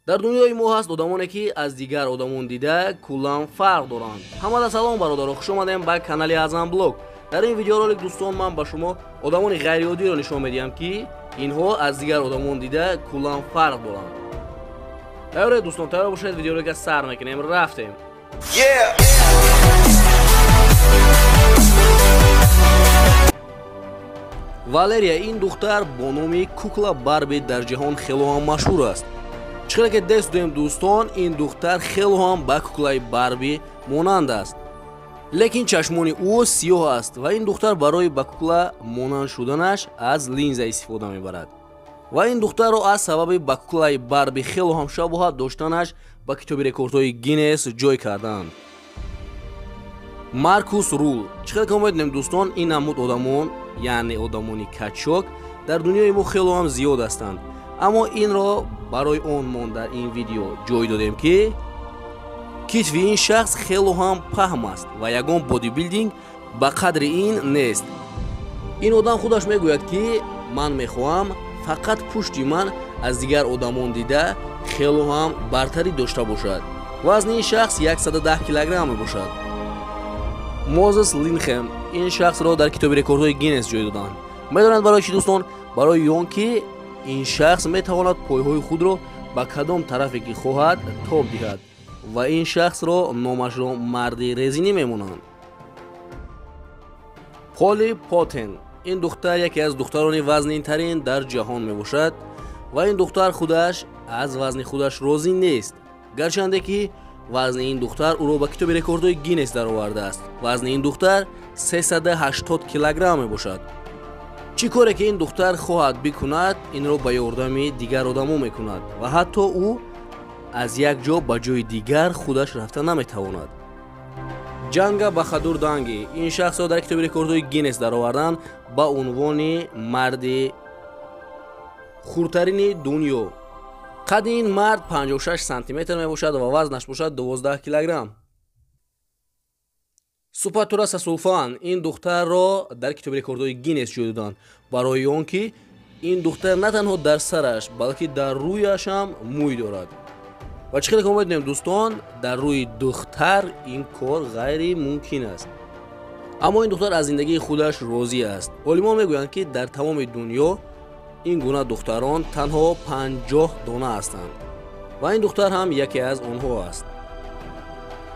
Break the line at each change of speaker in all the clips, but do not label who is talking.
дар дунёи мо ҳаст одамоне ки аз дигар одамон дида куллан фарқ доранд. Ҳамада салом бародаро, хуш омадем ба канали Азам блог. дар ин видеоролик дӯстон ман ба шумо одамони ғайриоддиро нишон медиҳам ки инҳо аз дигар одамон дида куллан фарқ доранд. тайёре дӯстон, тайёр бошед, видеоролика сар мекунем. Рафтем. Валерия, ин духтар бо номи кукла Барби дар ҷаҳон хело ҳам машҳур аст. чӣ қадр ки дест дӯем дӯстон, ин духтар хело ҳам ба куклаи Барби монанд аст. лекин чашмони ӯ сиёҳ аст ва ин духтар барои ба кукла монанд шуданаш аз линза истифода мебарад. ва ин духтарро аз сабаби ба куклаи Барби хело ҳам шабоҳат доштанаш ба китоби рекордҳои Гиннес ҷой карданд. Маркус Рул. чӣ қадр ки мо медонем дӯстон, ин намуд одамон, яъне одамони качок дар дунёи мо хело ҳам зиёд ҳастанд. аммо инро барои он мон дар ин видео ҷой додем ки китви ин шахс хело ҳам паҳм аст ва ягон бодибилдинг ба қадри ин нест. ин одам худаш мегӯяд ки ман мехоҳам фақат пушти ман аз дигар одамон дида хело ҳам бартарӣ дошта бошад. вазни ин шахс 110 килограмм мебошад. Мозес Линхем. ин шахсро дар китоби рекордҳои Гиннес ҷой доданд. медонанд барои чӣ дӯстон? барои он ки ин шахс метавонад пойҳои худро ба кадом тарафе ки хоҳад тоб диҳад ва ин шахсро номашро марди резинӣ мемонанд. Поли Потен. ин духтар яке аз духтарони вазнинтарин дар ҷаҳон мебошад ва ин духтар худаш аз вазни худаш розӣ нест, гарчанде ки вазни ин духтар ӯро ба китоби рекордҳои Гиннес даровардааст. вазни ин духтар 380 килограмм мебошад. чӣ коре ки ин духтар хоҳад бикунад, инро ба ёрдами дигар одамо мекунад ва ҳатто ӯ аз як ҷо ба ҷои дигар худаш рафта наметавонад. Ҷанга Бахадур Данги. ин шахсро дар китоби рекордҳои Гиннес дароварданд ба унвони марди хурдтарини дунё. қадди ин мард 56 сантиметр мебошад ва вазнаш бошад 12 килограмм. Супатура Сасулфан. ин духтарро дар китоби рекордҳои Гиннес ҷой доданд барои он ки ин духтар на танҳо дар сараш, балки дар рӯяш ҳам мӯй дорад. ва чӣ қадр ки мо медонем дӯстон, дар рӯи духтар ин кор ғайри мумкин аст. аммо ин духтар аз зиндагии худаш розӣ аст. олимон мегӯянд ки дар тамоми дунё ин гуна духтарон танҳо 50 дона ҳастанд ва ин духтар ҳам яке аз онҳо аст.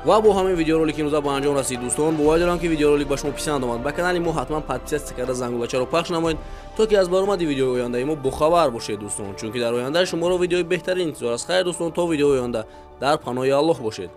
ва бо ҳамин видеоролики имрӯза ба анҷом расид дӯстон. боварӣ дорам ки видеоролик ба шумо писанд омад. ба канали мо ҳатман подписатсия карда зангулачаро пахш намоед, то ки аз баромади видеои ояндаи мо бохабар бошед дӯстон, чунки дар оянда шуморо видеои беҳтарин интизор аст. хайр дӯстон, то видеои оянда дар паноҳи Аллоҳ бошед.